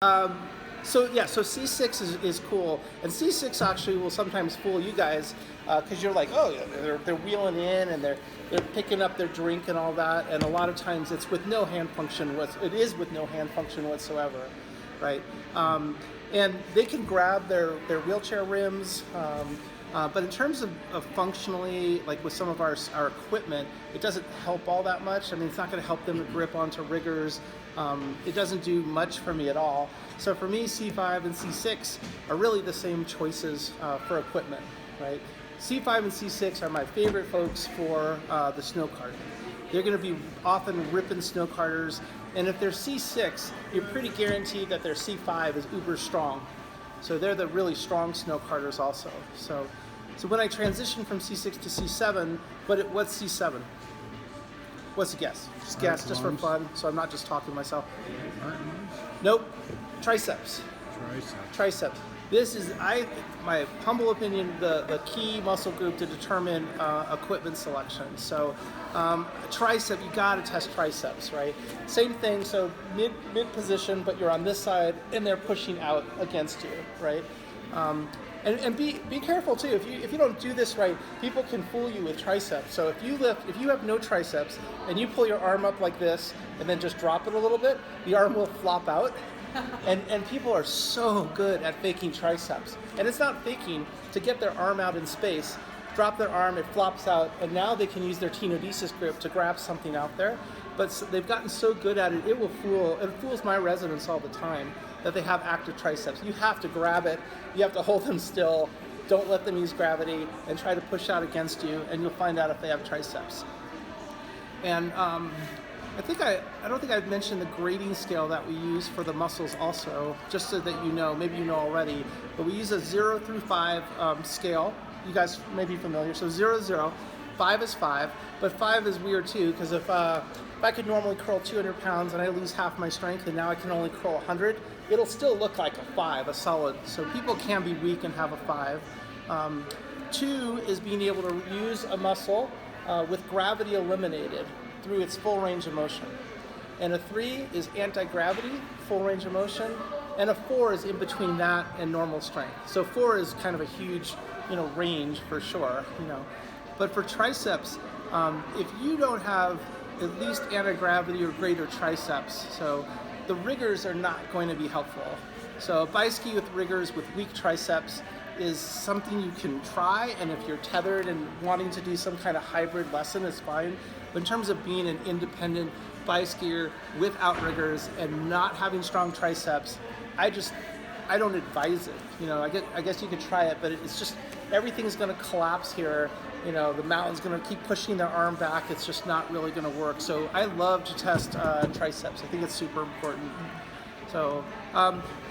So yeah, so C6 is cool, and C6 actually will sometimes fool you guys because you're like, oh, yeah, they're wheeling in and they're picking up their drink and all that, and a lot of times it's with no hand function. It is with no hand function whatsoever, right? And they can grab their wheelchair rims. But in terms of functionally, like with some of our equipment, it doesn't help all that much. I mean, it's not going to help them to grip onto riggers. It doesn't do much for me at all. So for me, C5 and C6 are really the same choices for equipment, right? C5 and C6 are my favorite folks for the snow cart. They're going to be often ripping snow carters, and if they're C6, you're pretty guaranteed that their C5 is uber strong. So they're the really strong snow carters also. So when I transition from C6 to C7, what's C7? What's the guess? Just guess, just for fun, so I'm not just talking to myself. Nope. Triceps. Triceps. This is, my humble opinion, the key muscle group to determine equipment selection. So tricep, you gotta test triceps, right? Same thing, so mid position, but you're on this side and they're pushing out against you, right? And be careful too. If you don't do this right, people can fool you with triceps. So if you have no triceps and you pull your arm up like this and then just drop it a little bit, the arm will flop out. And people are so good at faking triceps. And it's not faking. To get their arm out in space, drop their arm, it flops out, and now they can use their tenodesis grip to grab something out there. But they've gotten so good at it, it fools my residents all the time that they have active triceps. You have to grab it, you have to hold them still, don't let them use gravity, and try to push out against you, and you'll find out if they have triceps. And I don't think I've mentioned the grading scale that we use for the muscles also, just so that you know, maybe you know already, but we use a 0 through 5 scale. You guys may be familiar. So 0 is 0, 5 is 5, but 5 is weird too, because if I could normally curl 200 pounds and I lose half my strength and now I can only curl 100, it'll still look like a 5, a solid. So people can be weak and have a 5. 2 is being able to use a muscle with gravity eliminated through its full range of motion. And a 3 is anti-gravity, full range of motion, and a 4 is in between that and normal strength. So 4 is kind of a huge, range for sure, But for triceps, if you don't have at least anti-gravity or greater triceps, so the riggers are not going to be helpful. So a biski with riggers with weak triceps is something you can try, and if you're tethered and wanting to do some kind of hybrid lesson, it's fine. But in terms of being an independent bi-skier without riggers and not having strong triceps, I don't advise it. I guess you could try it, but it's just, everything's going to collapse here. The mountain's going to keep pushing their arm back. It's just not really going to work. So I love to test triceps. I think it's super important. So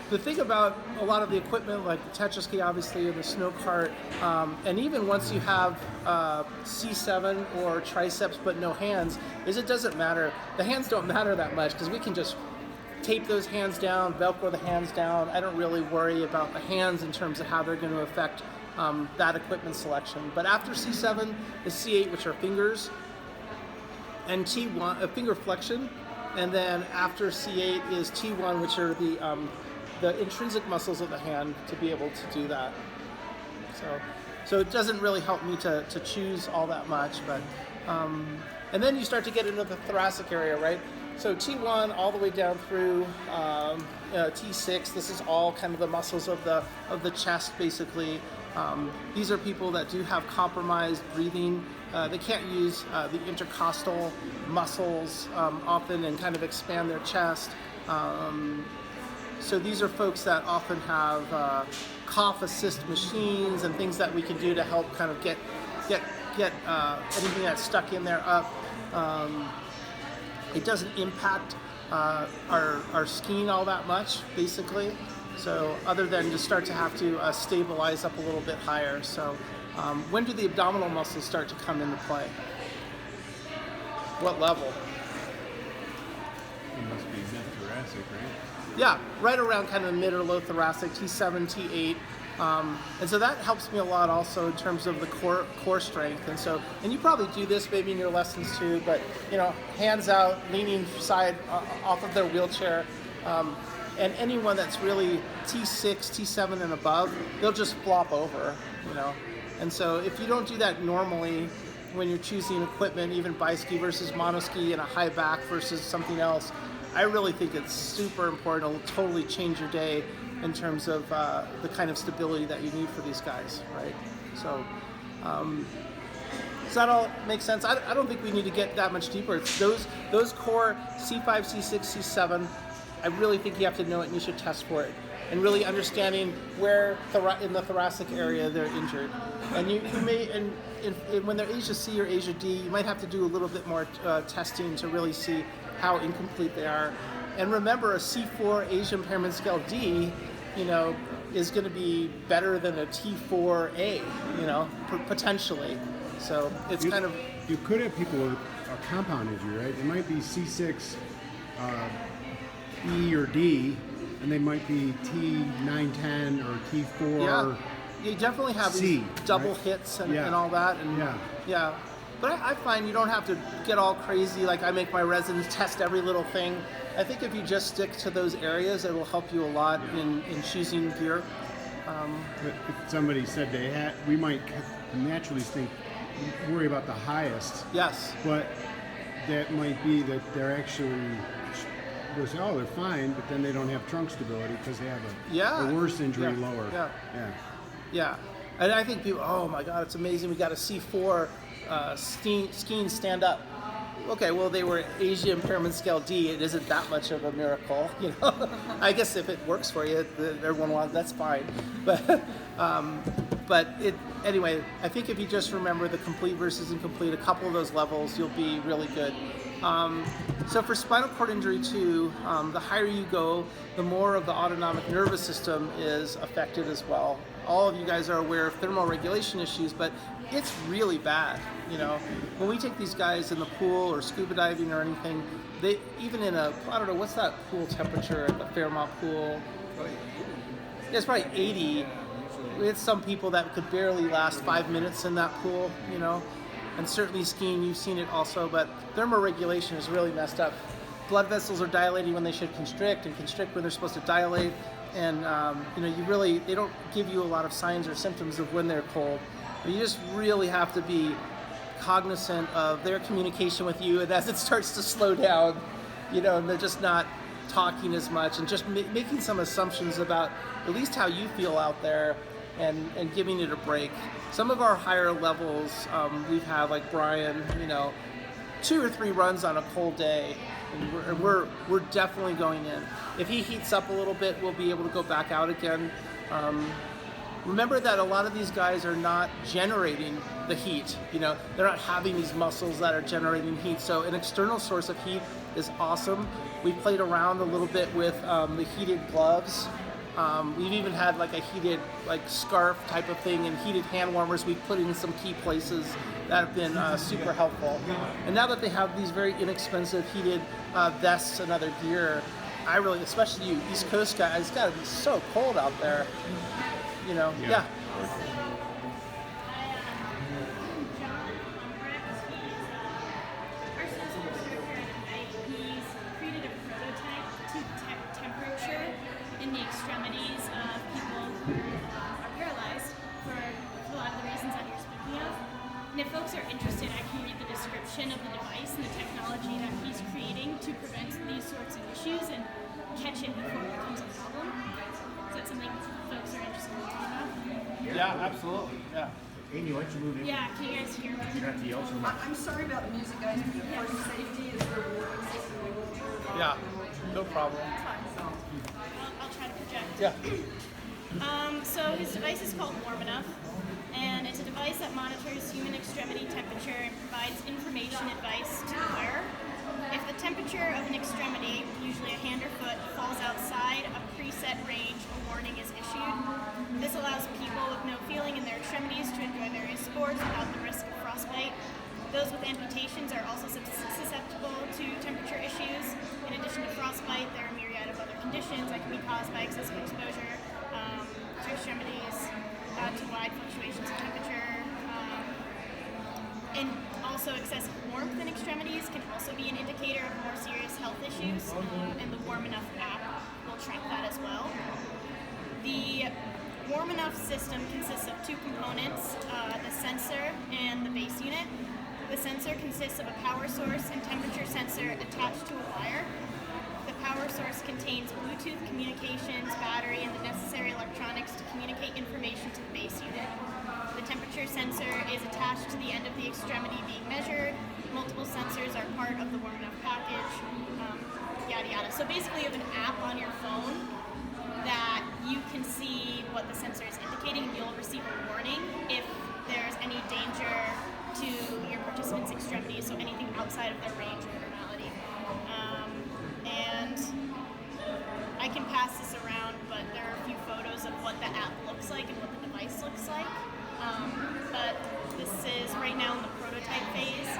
the thing about a lot of the equipment, like the Tetra ski, obviously, and the snow cart, and even once you have C7 or triceps but no hands, is it doesn't matter. The hands don't matter that much because we can just tape those hands down, Velcro the hands down. I don't really worry about the hands in terms of how they're going to affect that equipment selection. But after C7 is C8, which are fingers, and T1, finger flexion, and then after C8 is T1, which are the intrinsic muscles of the hand to be able to do that. So it doesn't really help me to choose all that much, but and then you start to get into the thoracic area, right? So T1 all the way down through T6. This is all kind of the muscles of the chest, basically. These are people that do have compromised breathing. They can't use the intercostal muscles often and kind of expand their chest. So these are folks that often have cough assist machines and things that we can do to help kind of get anything that's stuck in there up. It doesn't impact our skiing all that much, basically. So other than just start to have to stabilize up a little bit higher. So when do the abdominal muscles start to come into play? What level? It must be mid-thoracic, right? Yeah, right around kind of mid or low thoracic, T7, T8. And so that helps me a lot also in terms of the core strength. And you probably do this maybe in your lessons too, but hands out, leaning side off of their wheelchair. And anyone that's really T6, T7 and above, they'll just flop over, you know. And so if you don't do that normally when you're choosing equipment, even biski versus monoski and a high back versus something else, I really think it's super important. It'll totally change your day in terms of the kind of stability that you need for these guys, right? So, does that all make sense? I don't think we need to get that much deeper. It's those core C5, C6, C7, I really think you have to know it and you should test for it. And really understanding where in the thoracic area they're injured. And you may, and when they're Asia C or Asia D, you might have to do a little bit more testing to really see how incomplete they are. And remember, a C4 Asia Impairment Scale D, you know, is going to be better than a T4A, you know, potentially. So it's kind of... You could have people with a compound injury, right? It might be C6 E or D, and they might be T910 or T4. Yeah, you definitely have C, these double right? hits and all that. And yeah. But I find you don't have to get all crazy. Like I make my residents test every little thing. I think if you just stick to those areas, it will help you a lot in choosing gear. If somebody said they had, we might naturally worry about the highest. Yes. But that might be that they're actually, they'll say, oh, they're fine, but then they don't have trunk stability because they have a worse injury lower. Yeah. And I think people, oh my God, it's amazing. We got a C4 skiing stand up. Okay, well, they were Asia Impairment Scale D. It isn't that much of a miracle, you know. I guess if it works for you, everyone wants, that's fine. But anyway, I think if you just remember the complete versus incomplete, a couple of those levels, you'll be really good. So for spinal cord injury too, the higher you go, the more of the autonomic nervous system is affected as well. All of you guys are aware of thermoregulation issues, but it's really bad. You know, when we take these guys in the pool or scuba diving or anything, they even in a, I don't know, what's that pool temperature at the Fairmont pool? It's probably 80. We had some people that could barely last 5 minutes in that pool, you know. And certainly skiing, you've seen it also, but thermoregulation is really messed up. Blood vessels are dilating when they should constrict, and constrict when they're supposed to dilate. And you know, they don't give you a lot of signs or symptoms of when they're cold. But you just really have to be cognizant of their communication with you, and as it starts to slow down, you know, and they're just not talking as much, and just making some assumptions about at least how you feel out there, and giving it a break. Some of our higher levels, we've had, like Brian, you know, 2 or 3 runs on a cold day, and we're definitely going in. If he heats up a little bit, we'll be able to go back out again. Remember that a lot of these guys are not generating the heat. You know, they're not having these muscles that are generating heat. So an external source of heat is awesome. We played around a little bit with the heated gloves. We've even had like a heated scarf type of thing, and heated hand warmers we've put in some key places that have been super helpful. And now that they have these very inexpensive heated vests and other gear, I really, especially you East Coast guys, it's got to be so cold out there. You know, yeah. In the extremities of people who are paralyzed for a lot of the reasons that you're speaking of. And if folks are interested, I can read the description of the device and the technology that he's creating to prevent these sorts of issues and catch it before it becomes a problem. Is that something folks are interested in talking about? Yeah, absolutely. Yeah. Amy, why don't you move in? Yeah, can you guys hear me? You don't have to yell so much. I'm sorry about the music, guys, but the first safety is the warning system. Yeah, no problem. I'll try to project. Yeah. So his device is called Warm Enough, and it's a device that monitors human extremity temperature and provides information advice to the wearer. If the temperature of an extremity, usually a hand or foot, falls outside a preset range, a warning is issued. This allows people with no feeling in their extremities to enjoy various sports without the risk of frostbite. Those with amputations are also susceptible to temperature issues. In addition to frostbite, there are a myriad of other conditions that can be caused by excessive exposure to extremities, to wide fluctuations of temperature. And also excessive warmth in extremities can also be an indicator of more serious health issues. And the Warm Enough app will will track that as well. The Warm Enough system consists of two components, the sensor and the base unit. The sensor consists of a power source and temperature sensor attached to a wire. The power source contains Bluetooth communications, battery, and the necessary electronics to communicate information to the base unit. The temperature sensor is attached to the end of the extremity being measured. Multiple sensors are part of the Warm Enough package, yada yada. So basically you have an app on your phone that you can see what the sensor is indicating, and you'll receive a warning if there's any danger to your participant's extremities, so anything outside of their range or normality. And I can pass this around, but there are a few photos of what the app looks like and what the device looks like. But this is right now in the prototype phase,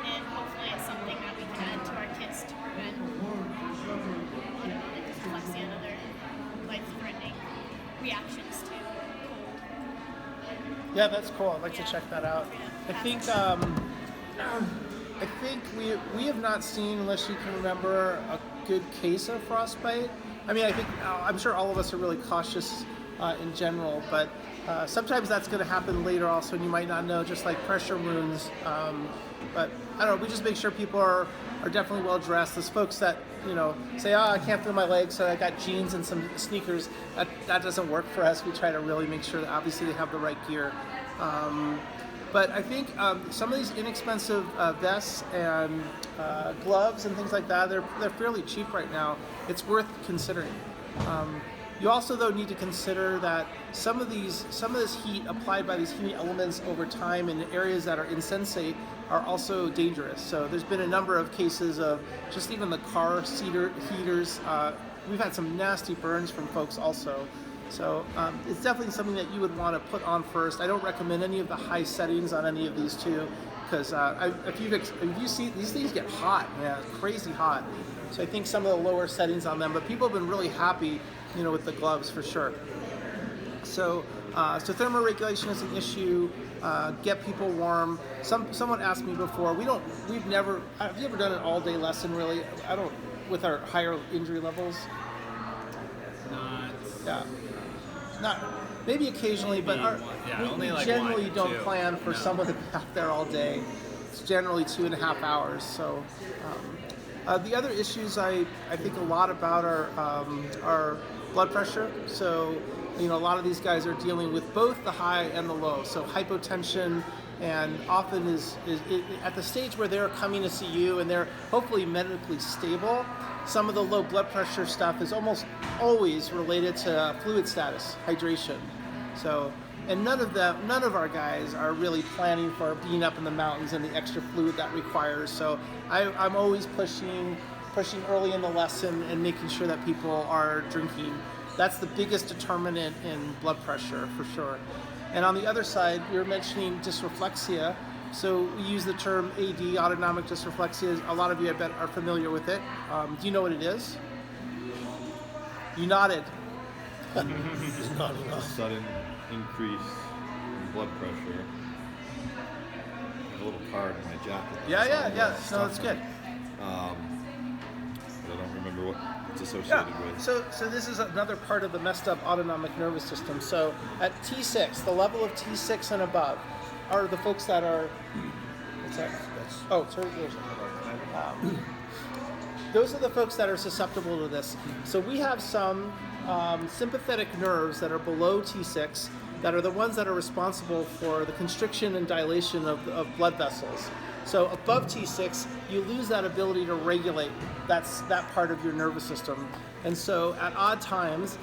and hopefully it's something that we can add to our kits to prevent autonomic dysreflexia and other life-threatening reactions to cold. Yeah, that's cool. I'd like to check that out. I think we have not seen, unless you can remember, a good case of frostbite. I mean, I'm sure all of us are really cautious in general, but sometimes that's going to happen later also, and you might not know, just like pressure wounds. But I don't know, we just make sure people are definitely well dressed. There's folks that, say, I can't feel my legs, so I got jeans and some sneakers. That doesn't work for us. We try to really make sure that obviously they have the right gear. But I think some of these inexpensive vests and gloves and things like that, they're fairly cheap right now. It's worth considering. You also, though, need to consider that some of this heat applied by these heat elements over time in areas that are insensate are also dangerous. So there's been a number of cases of just even the car heaters. We've had some nasty burns from folks also. So it's definitely something that you would want to put on first. I don't recommend any of the high settings on any of these two, because if you see, these things get hot, crazy hot. So I think some of the lower settings on them, but people have been really happy, with the gloves for sure. So thermoregulation is an issue. Get people warm. Someone asked me before. Have you ever done an all-day lesson really? With our higher injury levels. Not maybe occasionally, but we generally don't plan for someone to be out there all day. It's generally 2.5 hours. So the other issues I think a lot about are blood pressure. So a lot of these guys are dealing with both the high and the low. So hypotension, and often is at the stage where they're coming to see you and they're hopefully medically stable. Some of the low blood pressure stuff is almost always related to fluid status, hydration. So, and none of our guys are really planning for being up in the mountains and the extra fluid that requires. So I'm always pushing early in the lesson and making sure that people are drinking. That's the biggest determinant in blood pressure for sure. And on the other side, we were mentioning dysreflexia. So we use the term AD, Autonomic Dysreflexia. A lot of you, I bet, are familiar with it. Do you know what it is? You nodded. Just nodding off. Sudden increase in blood pressure. I have a little card in my jacket. Yeah. No, that's good. But I don't remember what it's associated with. So this is another part of the messed up autonomic nervous system. So at T6, the level of T6 and above, are the folks that are, what's that? Those are the folks that are susceptible to this. So we have some sympathetic nerves that are below T6 that are the ones that are responsible for the constriction and dilation of blood vessels. So above T6, you lose that ability to regulate that part of your nervous system. And so at odd times,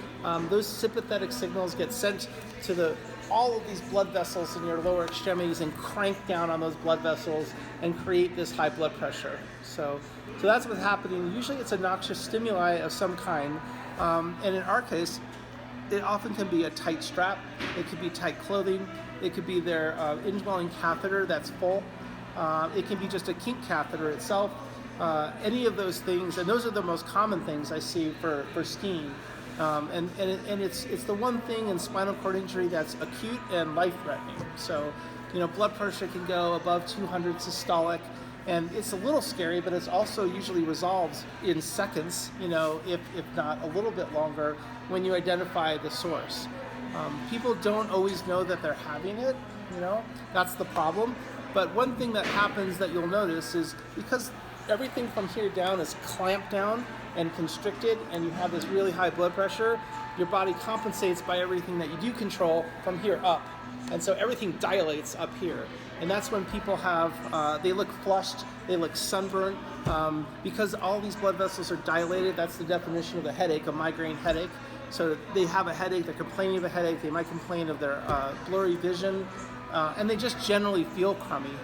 those sympathetic signals get sent to all of these blood vessels in your lower extremities and crank down on those blood vessels and create this high blood pressure. So that's what's happening. Usually it's a noxious stimuli of some kind. And in our case, it often can be a tight strap. It could be tight clothing. It could be their indwelling catheter that's full. It can be just a kink catheter itself. Any of those things, and those are the most common things I see for skiing. And it's the one thing in spinal cord injury that's acute and life-threatening. So, blood pressure can go above 200 systolic, And it's a little scary, but it's also usually resolved in seconds, if not a little bit longer, when you identify the source. People don't always know that they're having it, that's the problem. But one thing that happens that you'll notice is because everything from here down is clamped down and constricted, and you have this really high blood pressure, your body compensates by everything that you do control from here up. And so everything dilates up here. And that's when people have, they look flushed, they look sunburnt, because all these blood vessels are dilated. That's the definition of a headache, a migraine headache. So they have a headache, they're complaining of a headache, they might complain of their blurry vision, and they just generally feel crummy.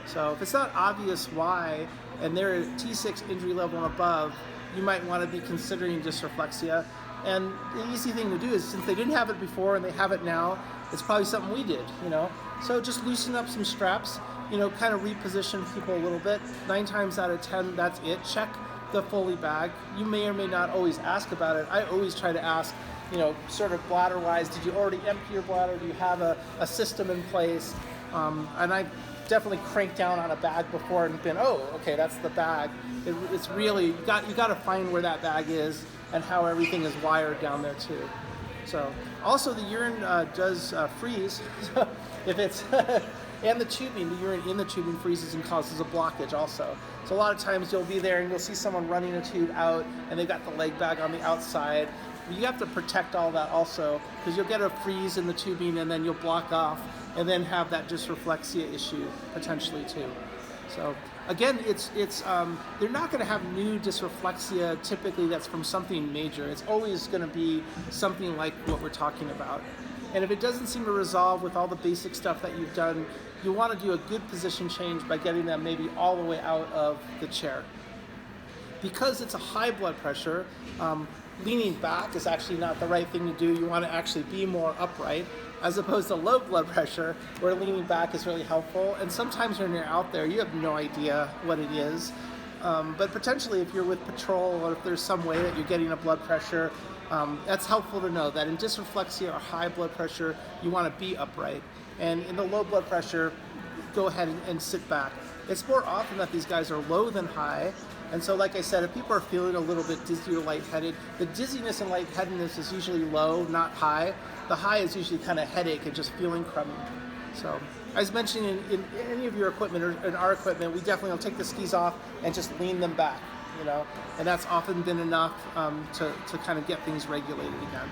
So if it's not obvious why, and they're at T6 injury level and above, you might want to be considering dysreflexia. And the easy thing to do is, since they didn't have it before and they have it now, it's probably something we did, So just loosen up some straps, kind of reposition people a little bit. 9 times out of 10, that's it. Check the Foley bag. You may or may not always ask about it. I always try to ask, sort of bladder-wise, did you already empty your bladder? Do you have a system in place? And I definitely cranked down on a bag before and been, oh, okay, that's the bag. It's really, you got to find where that bag is and how everything is wired down there too. So also the urine does freeze. So if it's and the tubing, the urine in the tubing freezes and causes a blockage also. So a lot of times you'll be there and you'll see someone running a tube out and they've got the leg bag on the outside. You have to protect all that also, because you'll get a freeze in the tubing and then you'll block off and then have that dysreflexia issue potentially too. So again, it's they're not going to have new dysreflexia typically that's from something major. It's always going to be something like what we're talking about. And if it doesn't seem to resolve with all the basic stuff that you've done, you want to do a good position change by getting them maybe all the way out of the chair. Because it's a high blood pressure, leaning back is actually not the right thing to do. You want to actually be more upright, as opposed to low blood pressure, where leaning back is really helpful. And sometimes when you're out there, you have no idea what it is. But potentially if you're with patrol, or if there's some way that you're getting a blood pressure, that's helpful to know that in dysreflexia or high blood pressure, you want to be upright. And in the low blood pressure, go ahead and sit back. It's more often that these guys are low than high. And so, like I said, if people are feeling a little bit dizzy or lightheaded, the dizziness and lightheadedness is usually low, not high. The high is usually kind of headache and just feeling crummy. So, as mentioned in any of your equipment or in our equipment, we definitely will take the skis off and just lean them back, and that's often been enough to kind of get things regulated again.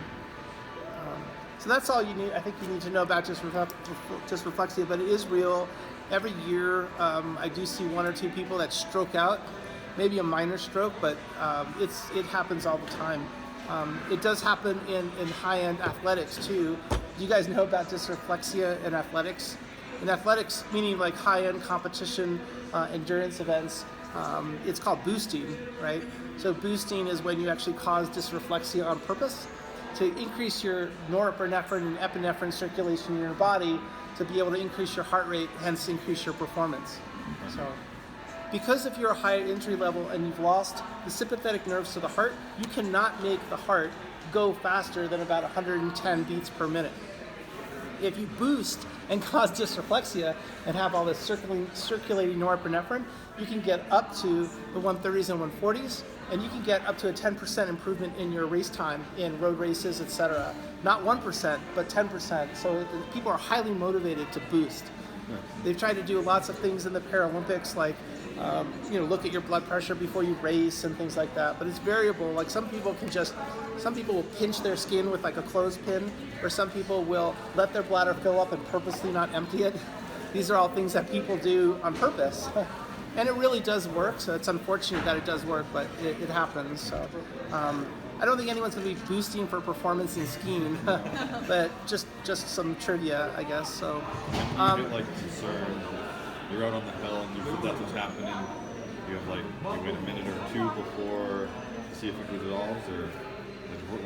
So that's all you need. I think you need to know about dysreflexia, but it is real. Every year, I do see 1 or 2 people that stroke out. Maybe a minor stroke, but it happens all the time. It does happen in high-end athletics too. Do you guys know about dysreflexia in athletics? In athletics, meaning like high-end competition endurance events, it's called boosting, right? So boosting is when you actually cause dysreflexia on purpose to increase your norepinephrine and epinephrine circulation in your body to be able to increase your heart rate, hence increase your performance. So, because if you're a high injury level and you've lost the sympathetic nerves to the heart, you cannot make the heart go faster than about 110 beats per minute. If you boost and cause dysreflexia and have all this circulating norepinephrine, you can get up to the 130s and 140s, and you can get up to a 10% improvement in your race time in road races, etc. Not 1%, but 10%. So people are highly motivated to boost. They've tried to do lots of things in the Paralympics, like look at your blood pressure before you race and things like that. But it's variable. Like some people will pinch their skin with like a clothespin, or some people will let their bladder fill up and purposely not empty it. These are all things that people do on purpose. And it really does work, so it's unfortunate that it does work, but it happens. So I don't think anyone's going to be boosting for performance in skiing, but just some trivia, I guess. So you get concerned. You're out on the hill and that's what's happening. You have you wait a minute or 2 before to see if it resolves, or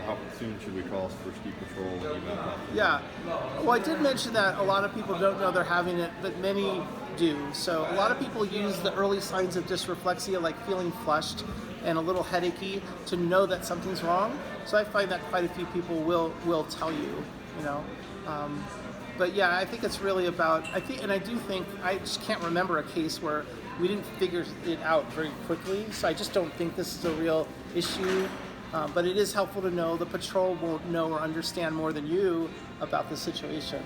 how soon should we call for ski patrol when you went up? Yeah. Well, I did mention that a lot of people don't know they're having it, but many do. So a lot of people use the early signs of dysreflexia, like feeling flushed and a little headachy, to know that something's wrong. So I find that quite a few people will tell you, But yeah, I think it's really about, I do think, I just can't remember a case where we didn't figure it out very quickly. So I just don't think this is a real issue. But it is helpful to know. The patrol won't know or understand more than you about the situation.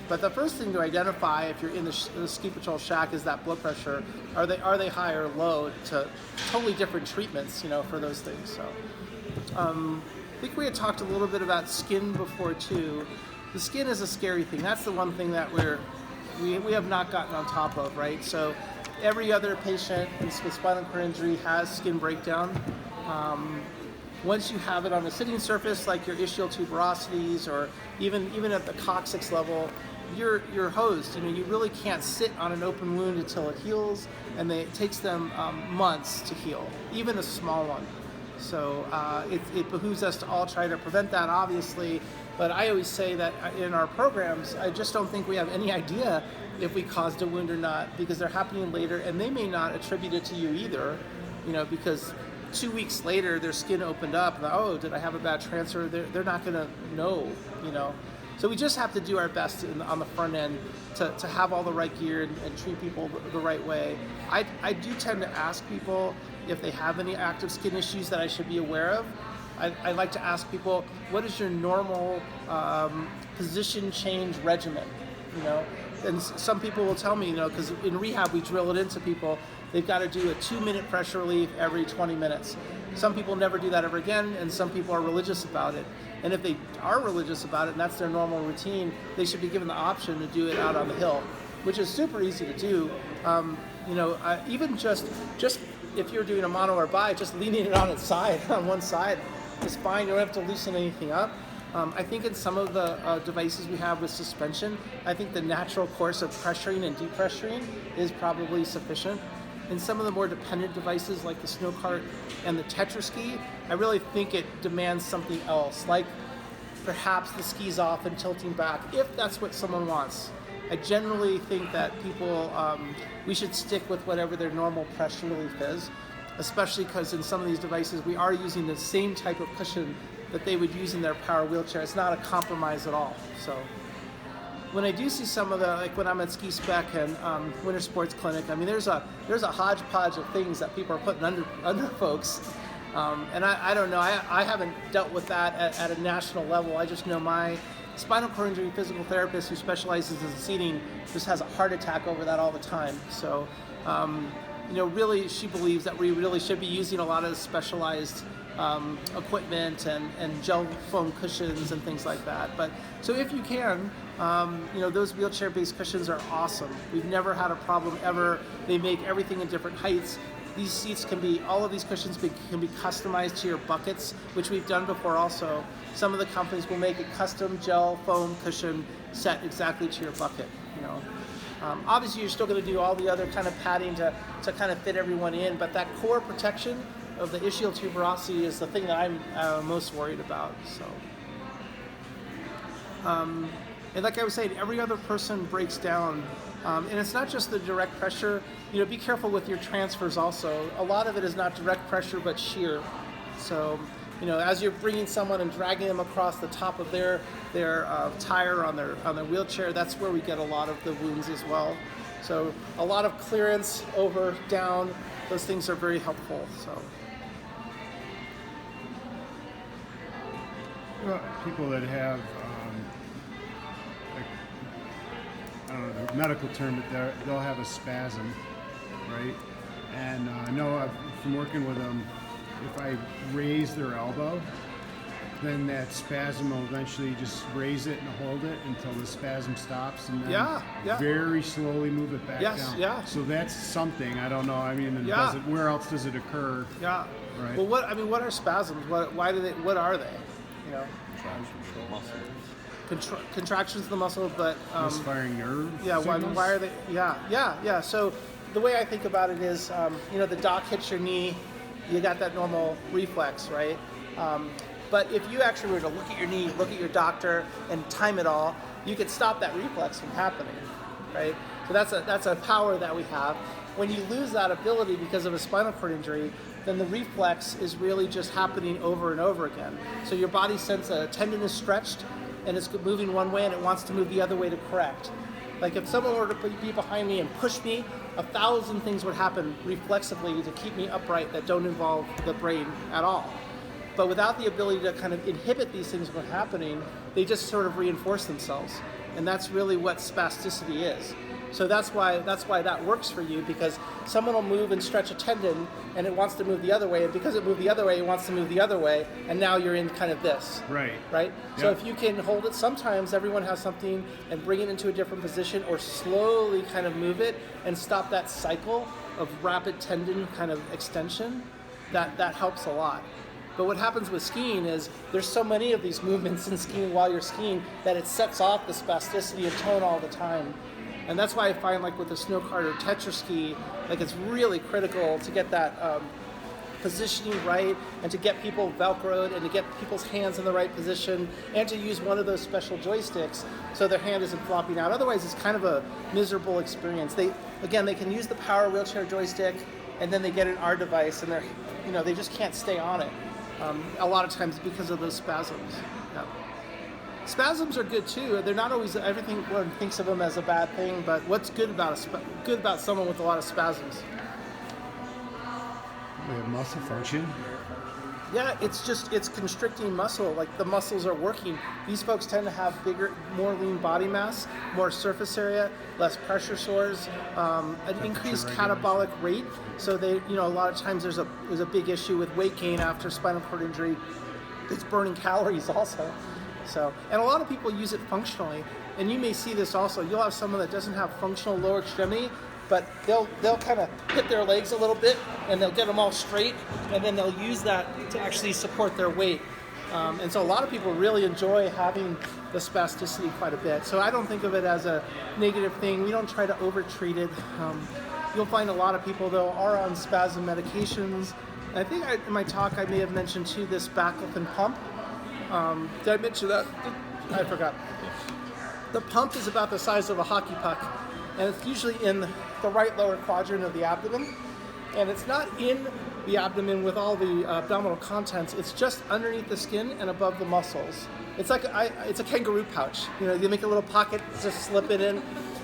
But the first thing to identify if you're in the ski patrol shack is that blood pressure. Are they high or low? To totally different treatments, for those things. So I think we had talked a little bit about skin before too. The skin is a scary thing. That's the one thing that we have not gotten on top of, right? So every other patient with spinal cord injury has skin breakdown. Once you have it on a sitting surface, like your ischial tuberosities, or even at the coccyx level, you're hosed. You really can't sit on an open wound until it heals, and it takes them months to heal, even a small one. So it behooves us to all try to prevent that, obviously. But I always say that in our programs, I just don't think we have any idea if we caused a wound or not, because they're happening later, and they may not attribute it to you either, because 2 weeks later their skin opened up, and, oh, did I have a bad transfer? They're not going to know, So we just have to do our best on the front end to have all the right gear and treat people the right way. I do tend to ask people if they have any active skin issues that I should be aware of. I like to ask people, what is your normal position change regimen? And some people will tell me, because in rehab we drill it into people, they've got to do a 2-minute pressure relief every 20 minutes. Some people never do that ever again, and some people are religious about it. And if they are religious about it and that's their normal routine, they should be given the option to do it out on the hill, which is super easy to do. Even just if you're doing a mono or bi, just leaning it on its side, on one side, is fine. You don't have to loosen anything up. I think in some of the devices we have with suspension, I think the natural course of pressuring and depressuring is probably sufficient. In some of the more dependent devices like the snow cart and the tetraski, I really think it demands something else, like perhaps the skis off and tilting back, if that's what someone wants. I generally think that people, we should stick with whatever their normal pressure relief is, especially because in some of these devices we are using the same type of cushion that they would use in their power wheelchair. It's not a compromise at all. So when I do see some of the, like when I'm at Ski Spec and Winter Sports Clinic, there's a hodgepodge of things that people are putting under folks. And I don't know, I haven't dealt with that at a national level. I just know my spinal cord injury physical therapist who specializes in seating just has a heart attack over that all the time. So, really she believes that we really should be using a lot of specialized equipment and gel foam cushions and things like that. But so if you can, those wheelchair-based cushions are awesome. We've never had a problem ever. They make everything in different heights. These seats all of these cushions can be customized to your buckets, which we've done before also. Some of the companies will make a custom gel foam cushion set exactly to your bucket, Obviously, you're still going to do all the other kind of padding to kind of fit everyone in, but that core protection of the ischial tuberosity is the thing that I'm most worried about. So, and like I was saying, every other person breaks down, and it's not just the direct pressure. Be careful with your transfers also. A lot of it is not direct pressure, but shear. So, as you're bringing someone and dragging them across the top of their tire on their wheelchair, that's where we get a lot of the wounds as well. So, a lot of clearance over, down. Those things are very helpful. So. Well, people that have, I don't know the medical term, but they'll have a spasm, right? And I know from working with them, if I raise their elbow, then that spasm will eventually just raise it and hold it until the spasm stops, and then very slowly move it back down. Yeah. So that's something. I don't know. And where else does it occur? Yeah. Right. Well, what are spasms? What are they? Contractions of the muscle, but misfiring nerve. Yeah. Why are they? Yeah. So the way I think about it is, the doc hits your knee, you got that normal reflex, right? But if you actually were to look at your knee, look at your doctor, and time it all, you could stop that reflex from happening, right? So that's a power that we have. When you lose that ability because of a spinal cord injury, then the reflex is really just happening over and over again. So your body senses a tendon is stretched and it's moving one way and it wants to move the other way to correct. Like if someone were to be behind me and push me, 1,000 things would happen reflexively to keep me upright that don't involve the brain at all. But without the ability to kind of inhibit these things from happening, they just sort of reinforce themselves. And that's really what spasticity is. So that's why that works for you, because someone will move and stretch a tendon and it wants to move the other way, and because it moved the other way, it wants to move the other way, and now you're in kind of this. Right. Right? Yep. So if you can hold it, sometimes everyone has something, and bring it into a different position or slowly kind of move it and stop that cycle of rapid tendon kind of extension, that helps a lot. But what happens with skiing is there's so many of these movements in skiing while you're skiing that it sets off the spasticity and tone all the time. And that's why I find, like with the snow cart or tetra ski, like it's really critical to get that positioning right, and to get people velcroed, and to get people's hands in the right position, and to use one of those special joysticks so their hand isn't flopping out. Otherwise, it's kind of a miserable experience. They can use the power wheelchair joystick, and then they get an R device, and they just can't stay on it. A lot of times because of those spasms. Yeah. Spasms are good too. They're not always, everyone thinks of them as a bad thing, but what's good about someone with a lot of spasms? We have muscle function. Yeah, it's constricting muscle. Like the muscles are working. These folks tend to have bigger, more lean body mass, more surface area, less pressure sores, an increased catabolic rate. So they, a lot of times there's a big issue with weight gain after spinal cord injury. It's burning calories also. So, and a lot of people use it functionally. And you may see this also. You'll have someone that doesn't have functional lower extremity, but they'll kind of hit their legs a little bit, and they'll get them all straight, and then they'll use that to actually support their weight. And so a lot of people really enjoy having the spasticity quite a bit. So I don't think of it as a negative thing. We don't try to over-treat it. You'll find a lot of people, though, are on spasm medications. And I think in my talk I may have mentioned, too, this Baclofen Pump. Did I mention that? I forgot. The pump is about the size of a hockey puck, and it's usually in the right lower quadrant of the abdomen. And it's not in the abdomen with all the abdominal contents. It's just underneath the skin and above the muscles. It's like it's a kangaroo pouch. You make a little pocket, just slip it in,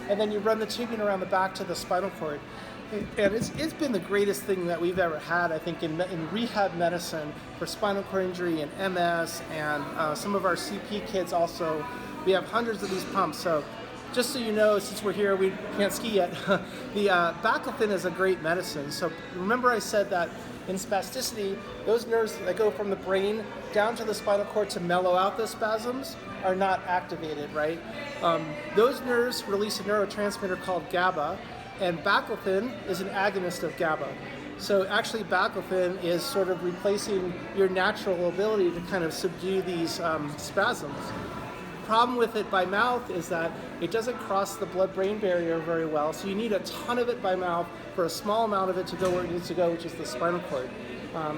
and then you run the tubing around the back to the spinal cord. And it's been the greatest thing that we've ever had, I think, in rehab medicine for spinal cord injury and MS, and some of our CP kids also. We have hundreds of these pumps. So just so you know, since we're here, we can't ski yet, the Baclofen is a great medicine. So remember I said that in spasticity, those nerves that go from the brain down to the spinal cord to mellow out the spasms are not activated, right? Those nerves release a neurotransmitter called GABA, and Baclofen is an agonist of GABA. So actually Baclofen is sort of replacing your natural ability to kind of subdue these spasms. Problem with it by mouth is that it doesn't cross the blood-brain barrier very well, so you need a ton of it by mouth for a small amount of it to go where it needs to go, which is the spinal cord.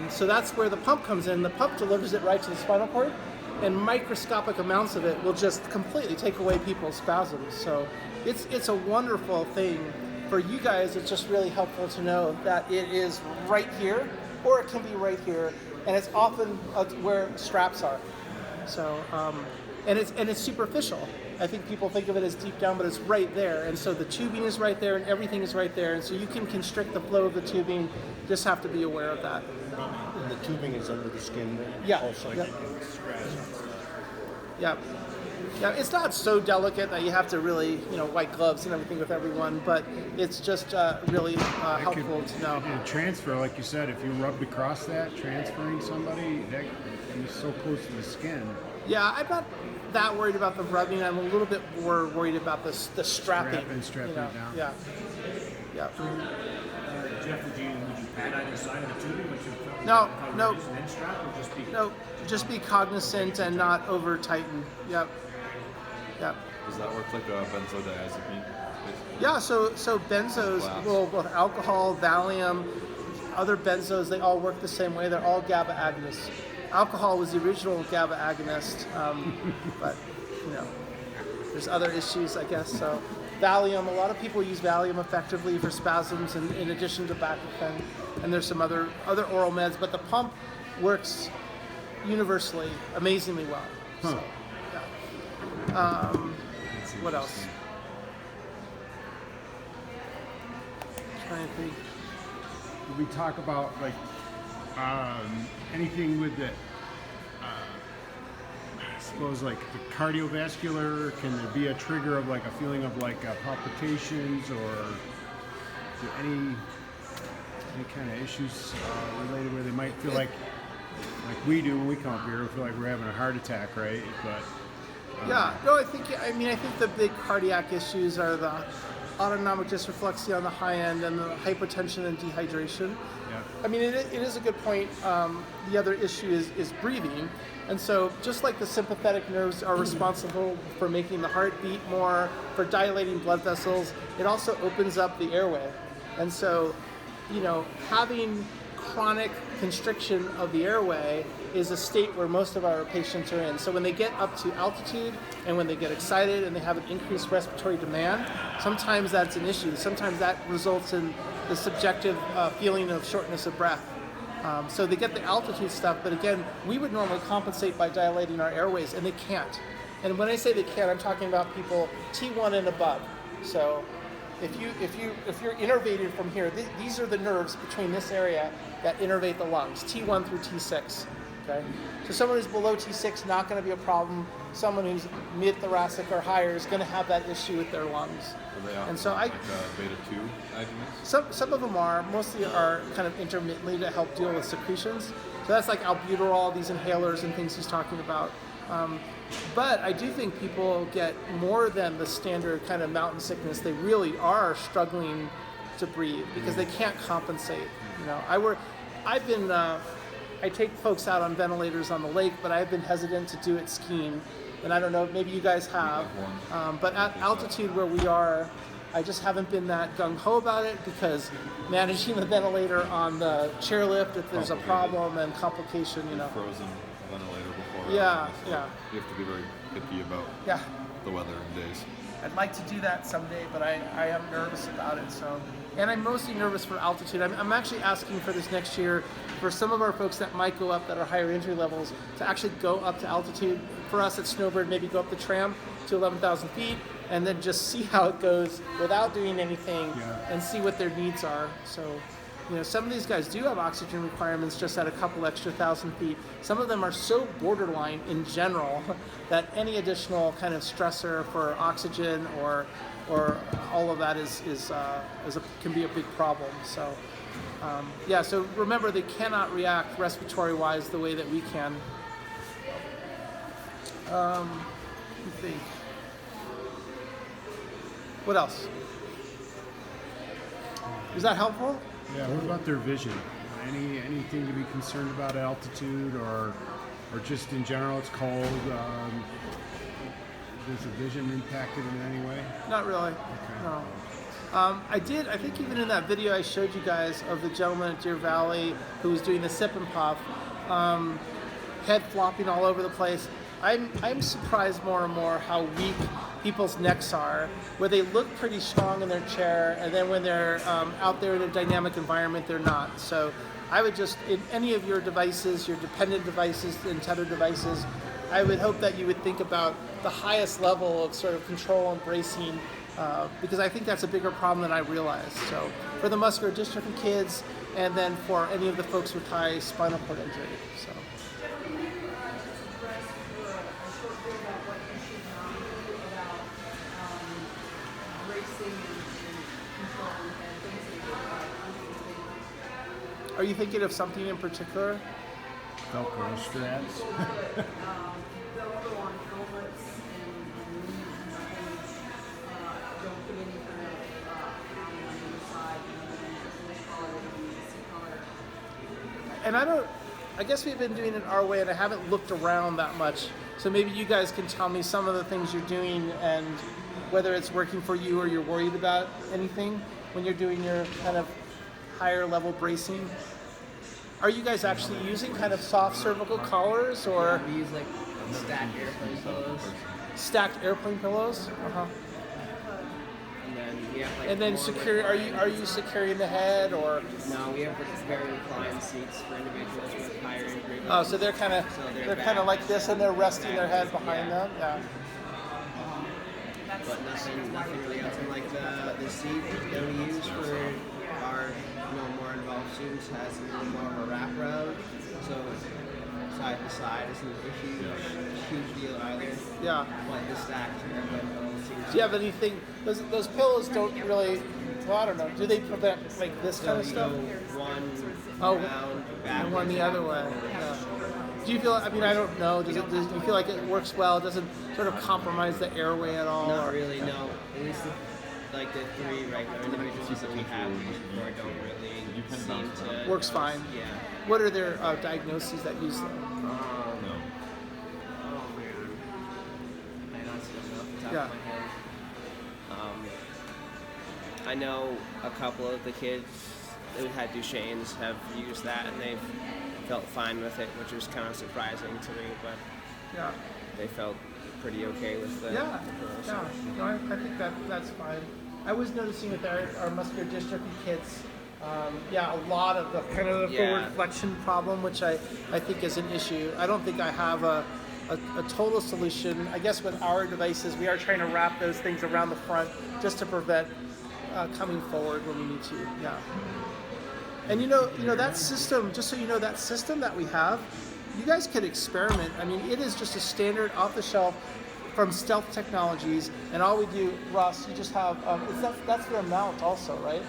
So that's where the pump comes in. The pump delivers it right to the spinal cord, and microscopic amounts of it will just completely take away people's spasms. So it's a wonderful thing. For you guys, it's just really helpful to know that it is right here, or it can be right here, and it's often where straps are. So. And it's superficial. I think people think of it as deep down, but it's right there. And so the tubing is right there, and everything is right there. And so you can constrict the flow of the tubing. Just have to be aware of that. And the tubing is under the skin. Yeah. Also. Yep. Yeah. Yeah. It's not so delicate that you have to really, white gloves and everything with everyone, but it's just really helpful to know. And transfer, like you said, if you rubbed across that, transferring somebody, that is so close to the skin. Yeah, I'm not that worried about the rubbing. I'm a little bit more worried about the strapping. Strapping down. Yeah. Yeah. Jeff, would you pad either side of the tubing? No. And strap, or just be? No, just be cognizant and not over tighten. Yep. Does that work like a benzodiazepine? Yeah, so benzos, both alcohol, Valium, other benzos, they all work the same way. They're all GABA agonists. Alcohol was the original GABA agonist, but there's other issues, I guess. So Valium, a lot of people use Valium effectively for spasms in addition to Baclofen, and there's some other oral meds, but the pump works universally amazingly well. Huh. So, yeah. What else? trying to think. Did we talk about like anything with the I suppose like the cardiovascular? Can there be a trigger of like a feeling of like palpitations, or is there any kind of issues related where they might feel like we do when we come up here, we feel like we're having a heart attack, right? But Yeah, no, I think the big cardiac issues are the autonomic dysreflexia on the high end and the hypotension and dehydration. yeah. I mean, it is a good point. The other issue is breathing. And so just like the sympathetic nerves are responsible for making the heart beat more, for dilating blood vessels, it also opens up the airway. And so, having chronic constriction of the airway is a state where most of our patients are in. So when they get up to altitude and when they get excited and they have an increased respiratory demand, sometimes that's an issue. Sometimes that results in the subjective feeling of shortness of breath. So they get the altitude stuff, but again, we would normally compensate by dilating our airways, and they can't. And when I say they can't, I'm talking about people T1 and above. So if you're innervated from here, these are the nerves between this area that innervate the lungs, T1 through T6. Okay, so someone who's below T6 not going to be a problem. Someone who's mid-thoracic or higher is going to have that issue with their lungs. Are they And so like beta 2 agonists? Some of them are, mostly are kind of intermittently to help deal with secretions. So that's like albuterol, these inhalers and things he's talking about. But I do think people get more than the standard kind of mountain sickness. They really are struggling to breathe because they can't compensate. I take folks out on ventilators on the lake, but I've been hesitant to do it skiing. And I don't know, maybe you guys have. But at altitude where we are, I just haven't been that gung-ho about it because managing the ventilator on the chairlift, if there's a problem and complication, Frozen ventilator before. Yeah, so yeah. You have to be very picky about the weather and days. I'd like to do that someday, but I am nervous about it. So, and I'm mostly nervous for altitude. I'm actually asking for this next year for some of our folks that might go up that are higher entry levels to actually go up to altitude. For us at Snowbird, maybe go up the tram to 11,000 feet and then just see how it goes without doing anything and see what their needs are. So, some of these guys do have oxygen requirements just at a couple extra thousand feet. Some of them are so borderline in general that any additional kind of stressor for oxygen or all of that can be a big problem. So, so remember, they cannot react respiratory-wise the way that we can. Let me think. What else? Is that helpful? Yeah. What about their vision? Anything to be concerned about at altitude, or just in general? It's cold. Is the vision impacted in any way? Not really. Okay. No. I think even in that video I showed you guys of the gentleman at Deer Valley who was doing the sip and puff, head flopping all over the place. I'm surprised more and more how weak people's necks are, where they look pretty strong in their chair, and then when they're out there in a dynamic environment, they're not. So I would just, in any of your devices, your dependent devices and tethered devices, I would hope that you would think about the highest level of sort of control and bracing, because I think that's a bigger problem than I realized. So for the muscular dystrophy kids, and then for any of the folks with high spinal cord injury. So. Are you thinking of something in particular? Velcro straps. Velcro on helmets and don't put any kind of padding on the inside, And I guess we've been doing it our way, and I haven't looked around that much. So maybe you guys can tell me some of the things you're doing and whether it's working for you or you're worried about anything when you're doing your kind of higher level bracing. Are you guys actually using kind of soft cervical collars or We use like stacked airplane pillows, stacked airplane pillows? Uh-huh. and then we have like. And then more, secure. Are you securing the head or? No, we have like very reclined seats for individuals with higher injury. Oh, so they're kind of like this, and they're resting their head behind them. Yeah. But nothing really else. And like the seat that we use for our more involved students has a little more of a wraparound, so side to side isn't a huge deal either. Yeah. But the stacked seems. Do you have anything? Those pillows don't really. Well, I don't know. Do they prevent like this kind of you stuff? go one Oh, round, and backwards, one the other way. Yeah. Do you feel? I mean, I don't know. Do you feel like it works well? It doesn't sort of compromise the airway at all? Not really, no. At least like the 3 regular individuals that we have before don't really seem to. Works fine. Yeah. What are their diagnoses that use them? Oh man. I honestly don't know off the top Yeah. of my head. I know a couple of the kids who had Duchenne's have used that and they've felt fine with it, which was kind of surprising to me, but Yeah. they felt pretty okay with the Yeah. pills. Yeah. No, I think that's fine. I was noticing with our muscular dystrophy kids, a lot of the kind of the forward flexion problem, which I think is an issue. I don't think I have a total solution. I guess with our devices, we are trying to wrap those things around the front just to prevent coming forward when we need to. Yeah. And you know that system. Just so you know, that system that we have, you guys could experiment. I mean, it is just a standard off-the-shelf from Stealth Technologies, and all we do, Ross, you just have that's their mount also, right?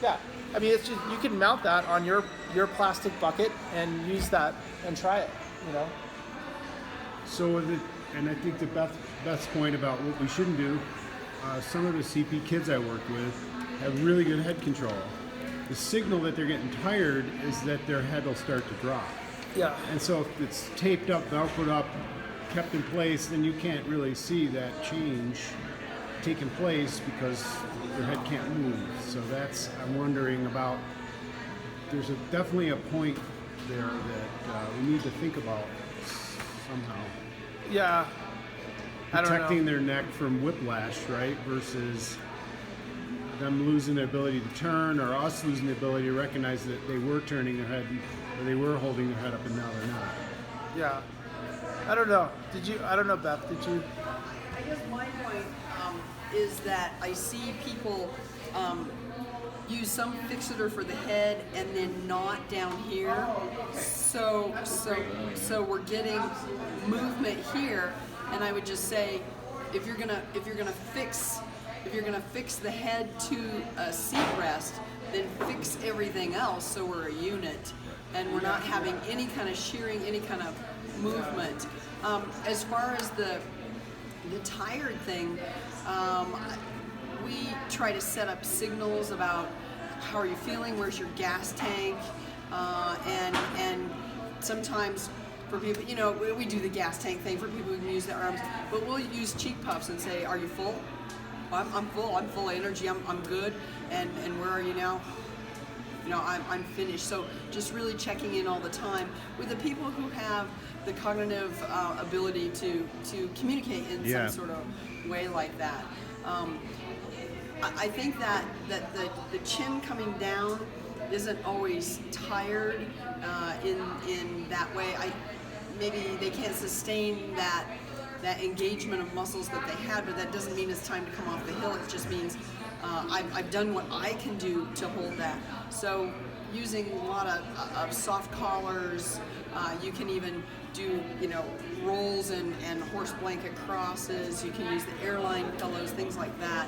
Yeah. I mean, it's just you can mount that on your plastic bucket and use that and try it. You know. So, and I think the best point about what we shouldn't do, some of the CP kids I work with have really good head control. The signal that they're getting tired is that their head will start to drop. Yeah. And so if it's taped up, velcroed up, kept in place, then you can't really see that change taking place because your head can't move. So I'm wondering about, there's definitely a point there that we need to think about somehow. Yeah. I don't know. Protecting their neck from whiplash, right? Versus them losing the ability to turn, or us losing the ability to recognize that they were turning their head, or they were holding their head up, and now they're not. Yeah. I don't know. I don't know, Beth. Did you? I guess my point is that I see people use some fixator for the head and then not down here. So we're getting movement here, and I would just say, if you're gonna fix the head to a seat rest, then fix everything else so we're a unit and we're not having any kind of shearing, any kind of movement. As far as the tired thing, we try to set up signals about how are you feeling, where's your gas tank, and sometimes for people, we do the gas tank thing for people who can use their arms, but we'll use cheek puffs and say, are you full? I'm full of energy, I'm good, and where are you now? I'm finished. So just really checking in all the time with the people who have the cognitive ability to communicate in some sort of way like that. I think that the chin coming down isn't always tired in that way. Maybe they can't sustain that engagement of muscles that they had, but that doesn't mean it's time to come off the hill. It just means I've done what I can do to hold that. So using a lot of soft collars, you can even do rolls and horse blanket crosses. You can use the airline pillows, things like that.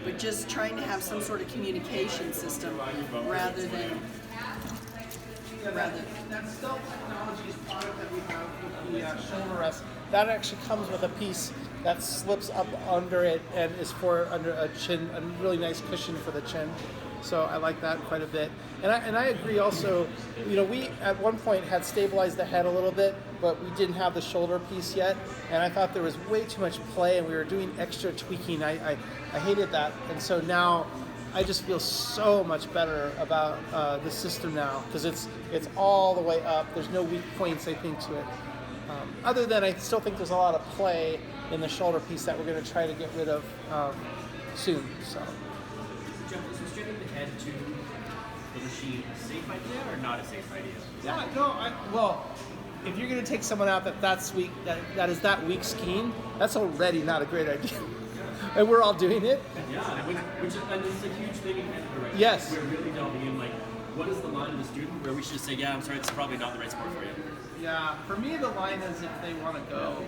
But just trying to have some sort of communication system rather than. That Stealth Technologies product that we have with the shoulder rest, that actually comes with a piece that slips up under it and is under a chin, a really nice cushion for the chin. So I like that quite a bit. And I agree also, we at one point had stabilized the head a little bit, but we didn't have the shoulder piece yet. And I thought there was way too much play and we were doing extra tweaking. I hated that. And so now I just feel so much better about the system now because it's all the way up. There's no weak points, I think, to it. Other than I still think there's a lot of play in the shoulder piece that we're going to try to get rid of soon. So. Jeff, is restricting the head to the machine a safe idea or not a safe idea? Yeah, no, if you're going to take someone out that is that weak skiing, that's already not a great idea. and we're all doing it. Yeah, which is, and it's a huge thing in Canada right now. Yes. We're really delving in, like, what is the line of the student where we should just say, yeah, I'm sorry, it's probably not the right sport for you. Yeah, for me the line is if they want to go.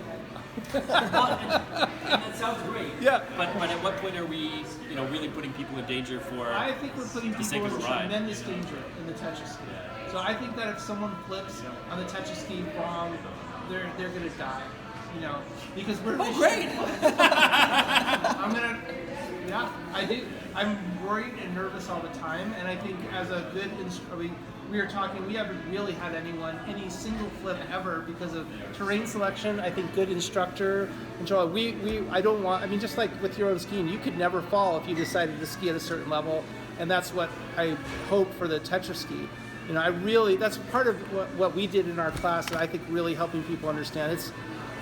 and that sounds great. Yeah. But at what point are we, really putting people in danger for? I think we're putting the sake people of in a ride? tremendous danger in the Tetra ski. So I think that if someone flips on the Tetra ski wrong, they're gonna die. Because we're. Oh, great! I do. I'm worried and nervous all the time, and I think as a good we haven't really had any single flip ever because of terrain selection. I think good instructor control. Just like with your own skiing, you could never fall if you decided to ski at a certain level, and that's what I hope for the Tetra ski. That's part of what we did in our class that I think really helping people understand.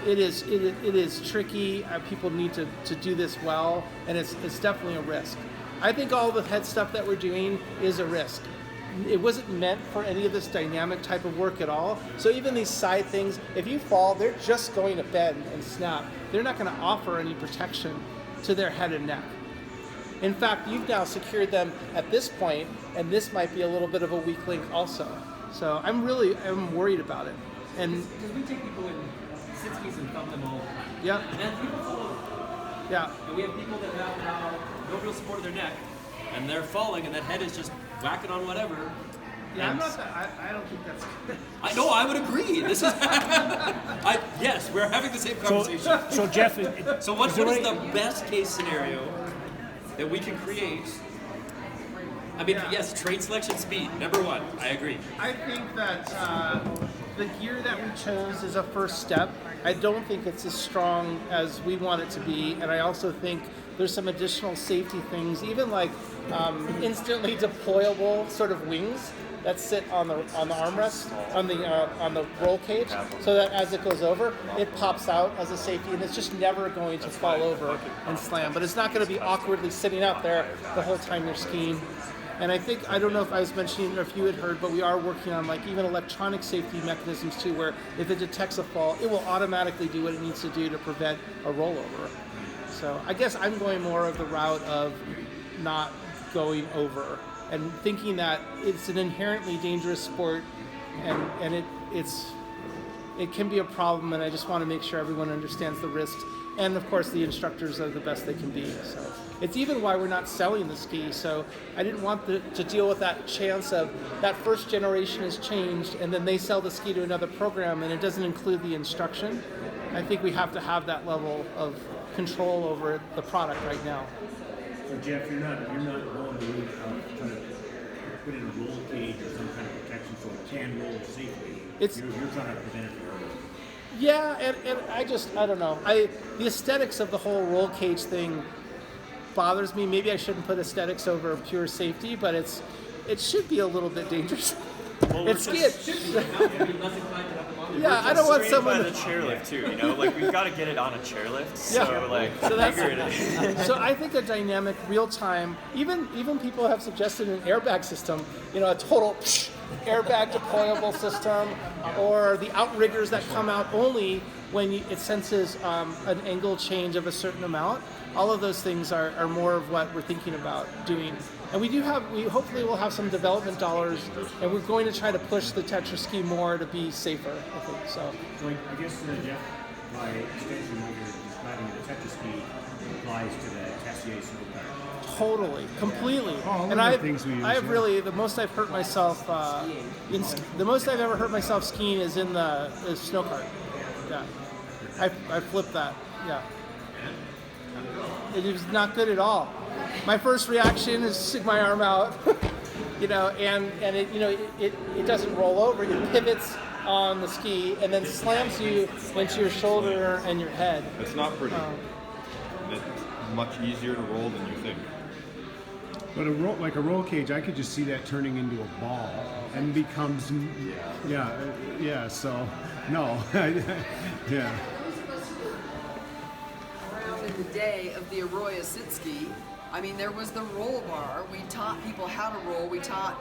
It is tricky. People need to do this well, and it's definitely a risk. I think all the head stuff that we're doing is a risk. It wasn't meant for any of this dynamic type of work at all. So even these side things, if you fall, they're just going to bend and snap. They're not going to offer any protection to their head and neck. In fact, you've now secured them at this point, and this might be a little bit of a weak link also. So I'm worried about it. And because we take people in sit skis and thump them all the time. Yeah. And people fall over. Yeah. And we have people that have now no real support of their neck, and they're falling, and that head is just whacking on whatever. Yeah, I don't think that's good. I would agree. This is. Yes, we're having the same conversation. So Jeff, So what is the best case scenario that we can create? Yes, train selection speed, number one. I agree. I think that the gear that we chose is a first step. I don't think it's as strong as we want it to be, and I also think there's some additional safety things, even like instantly deployable sort of wings that sit on the armrest on the roll cage, so that as it goes over, it pops out as a safety, and it's just never going to fall over and slam. But it's not going to be awkwardly sitting out there the whole time you're skiing. And I don't know if I was mentioning or if you had heard, but we are working on like even electronic safety mechanisms too, where if it detects a fall, it will automatically do what it needs to do to prevent a rollover. So I guess I'm going more of the route of not going over and thinking that it's an inherently dangerous sport, and it can be a problem, and I just want to make sure everyone understands the risks. And of course, the instructors are the best they can be. So it's even why we're not selling the ski. So I didn't want to deal with that chance of that first generation has changed, and then they sell the ski to another program, and it doesn't include the instruction. I think we have to have that level of control over the product right now. So Jeff, you're not going to really try to put in a roll cage or some kind of protection so it can roll safely. You're trying to prevent it from rolling. Yeah, and I don't know. The aesthetics of the whole roll cage thing bothers me. Maybe I shouldn't put aesthetics over pure safety, but it should be a little bit dangerous. It's good. Yeah, I don't want someone. By the chairlift too, we've got to get it on a chairlift. So So I think a dynamic, real-time. Even people have suggested an airbag system. A total airbag deployable system, or the outriggers that come out only when it senses an angle change of a certain amount. All of those things are more of what we're thinking about doing. And we hopefully will have some development dollars, and we're going to try to push the Tetra ski more to be safer, I think. So I guess, Jeff, by extension, what you're describing the Tetra ski applies to the Tessier snowboard. Totally, completely. And I have really the most I've hurt myself. The most I've ever hurt myself skiing is in the snow cart. Yeah, I flipped that. Yeah, it was not good at all. My first reaction is to stick my arm out, and it doesn't roll over. It pivots on the ski and then slams you into your shoulder and your head. It's not pretty. It's much easier to roll than you think. But a roll cage, I could just see that turning into a ball and becomes, so, no, yeah. Around in the day of the Arroyo sit ski, there was the roll bar. We taught people how to roll. We taught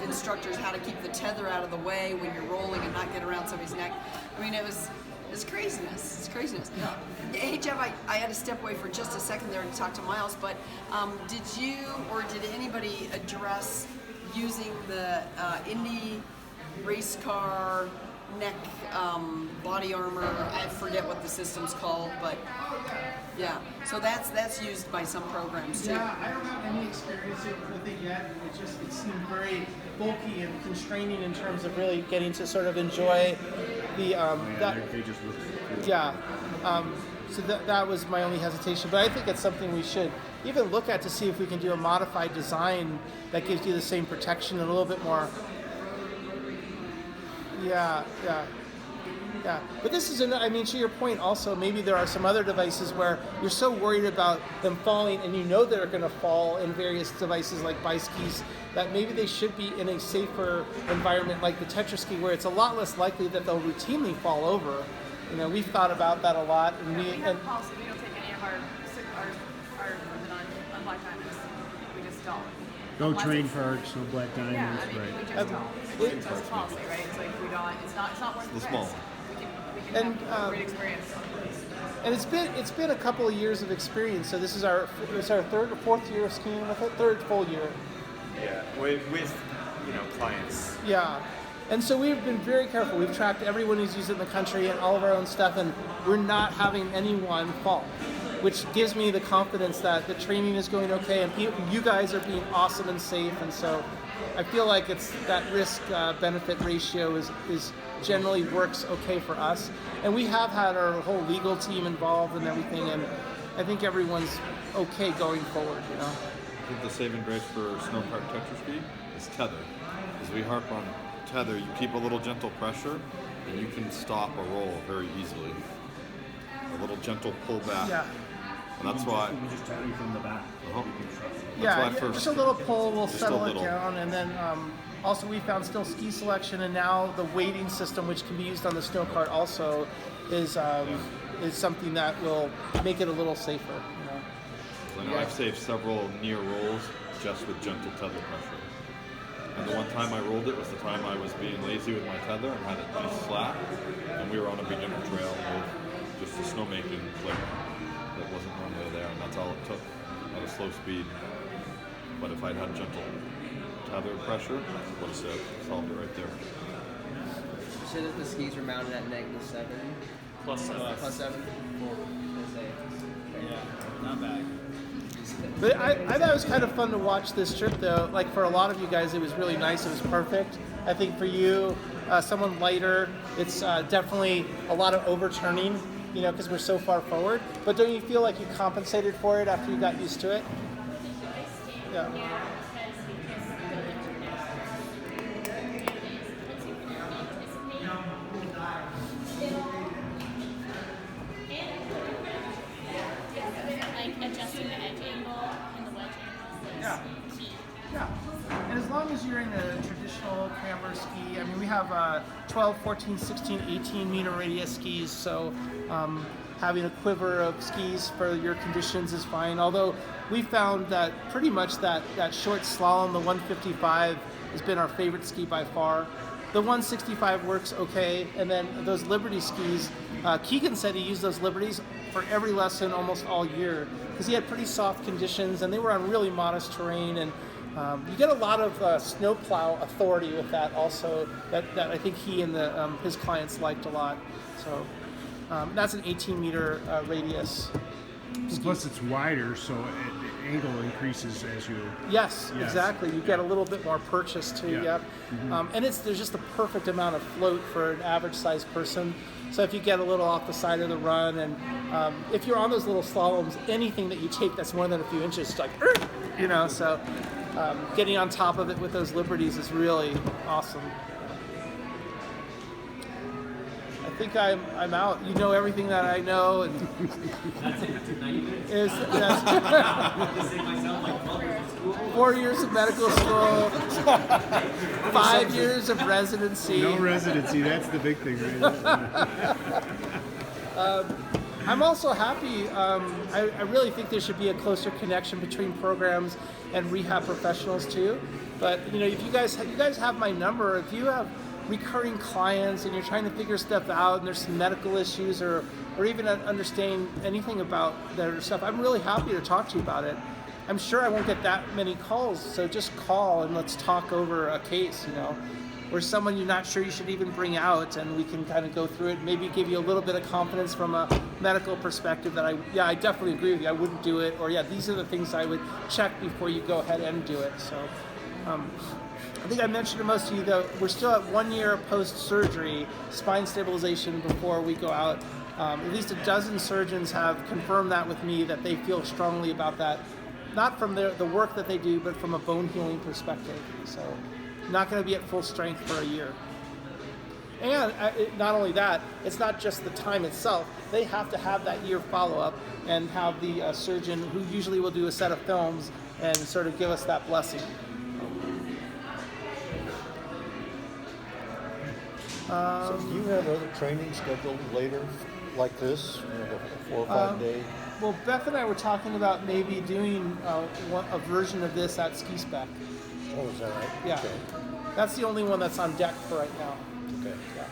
instructors how to keep the tether out of the way when you're rolling and not get around somebody's neck. It's craziness. It's craziness. Hey Jeff, I had to step away for just a second there to talk to Miles, but did you or did anybody address using the Indy race car neck body armor? I forget what the system's called, but yeah. So that's used by some programs too. Yeah, I don't have any experience with it yet. It seemed very bulky and constraining in terms of really getting to sort of enjoy the They just look cool. yeah. So that was my only hesitation, but I think it's something we should even look at to see if we can do a modified design that gives you the same protection and a little bit more. Yeah. But this is, I mean, to your point also, maybe there are some other devices where you're so worried about them falling and you know they're going to fall in various devices like biskis that maybe they should be in a safer environment like the Tetraski where it's a lot less likely that they'll routinely fall over. You know, we've thought about that a lot. And we have a policy. We don't take any of our equipment on black diamonds. We just don't. No train parks, no black diamonds, Yeah, I mean, right. we just don't. That's the policy, right? It's like we don't. It's not worth the small risk. We can have a great experience. And it's been a couple of years of experience. So this is our third or fourth year of skiing with it, third full year. Yeah, with clients. Yeah. And so we've been very careful. We've tracked everyone who's used it in the country and all of our own stuff, and we're not having anyone fall, which gives me the confidence that the training is going okay, and you guys are being awesome and safe. And so I feel like it's that risk-benefit ratio is generally works okay for us. And we have had our whole legal team involved and everything, and I think everyone's okay going forward. You know. I think the saving grace for snow park Tetraski is tether. As we harp on tether, you keep a little gentle pressure, and you can stop a roll very easily. A little gentle pull back. Yeah. And that's why. We just tell you from the back. Yeah, just a little pull will settle it down, and then also we found still ski selection, and now the weighting system, which can be used on the snow cart, also is something that will make it a little safer. You know. I know I've saved several near rolls just with gentle tether pressure. And the one time I rolled it was the time I was being lazy with my tether and had it nice slack, and we were on a beginner trail with just a snowmaking clip that wasn't normally there, and that's all it took at a slow speed. But if I'd had gentle tether pressure, I would have solved it right there. You said that the skis were mounted at -7? +7. +7? Yeah, not bad. But I thought it was kind of fun to watch this trip, though. Like for a lot of you guys, it was really nice. It was perfect. I think for you, someone lighter, it's definitely a lot of overturning, you know, because we're so far forward. But don't you feel like you compensated for it after you got used to it? Yeah. Adjusting the edge angle and the wedge angle is key. Yeah, and as long as you're in a traditional camber ski, I mean, we have 12, 14, 16, 18 meter radius skis, so having a quiver of skis for your conditions is fine. Although we found that pretty much that short slalom, the 155, has been our favorite ski by far. The 165 works okay, and then those Liberty skis, Keegan said he used those Liberties for every lesson almost all year because he had pretty soft conditions and they were on really modest terrain, and you get a lot of snowplow authority with that also that I think he and his clients liked a lot. So that's an 18 meter radius. Plus it's wider, so the angle increases as you... Yes, exactly. You get a little bit more purchase too. Yeah. Yep. Mm-hmm. And there's just the perfect amount of float for an average sized person. So if you get a little off the side of the run, and if you're on those little slaloms, anything that you take that's more than a few inches, it's like, you know. So getting on top of it with those Liberties is really awesome. I think I'm out. You know everything that I know, and That's it. Took 90 minutes. yes. To save myself like 12 years of school. 4 years of medical school, 5 years of residency. No residency, that's the big thing, right? I'm also happy. I really think there should be a closer connection between programs and rehab professionals too. But you know, if you guys have my number, if you have recurring clients and you're trying to figure stuff out and there's some medical issues or even understanding anything about their stuff, I'm really happy to talk to you about it. I'm sure I won't get that many calls, so just call and let's talk over a case, you know, or someone you're not sure you should even bring out, and we can kind of go through it, maybe give you a little bit of confidence from a medical perspective that I definitely agree with you, I wouldn't do it, or these are the things I would check before you go ahead and do it. So I think I mentioned to most of you, though, we're still at 1 year post-surgery spine stabilization before we go out. At least a dozen surgeons have confirmed that with me, that they feel strongly about that, not from the work that they do, but from a bone healing perspective. So not going to be at full strength for a year. And not only that, it's not just the time itself. They have to have that year follow-up and have the surgeon, who usually will do a set of films and sort of give us that blessing. So do you have other training scheduled later like this, you know, the 4 or 5 day? Well, Beth and I were talking about maybe doing a version of this at Ski Spec. Oh, is that right? Yeah. Okay. That's the only one that's on deck for right now. Okay. Yeah.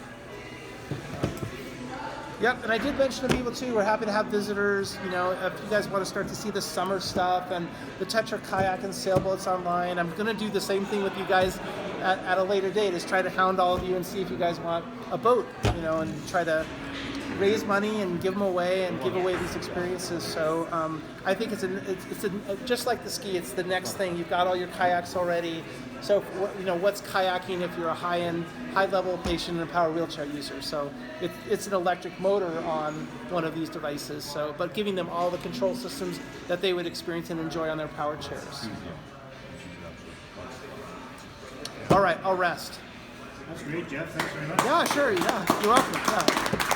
Yep, and I did mention to people too, we're happy to have visitors. You know, if you guys want to start to see the summer stuff and the Tetra kayak and sailboats online, I'm going to do the same thing with you guys at a later date, is try to hound all of you and see if you guys want a boat, you know, and try to raise money and give them away and give away these experiences. So I think it's just like the ski, it's the next thing. You've got all your kayaks already. So you know, what's kayaking if you're a high-level patient and a power wheelchair user? So it's an electric motor on one of these devices. So, but giving them all the control systems that they would experience and enjoy on their power chairs. All right, I'll rest. That's great, Jeff. Thanks very much. Yeah, sure. Yeah, you're welcome. Yeah.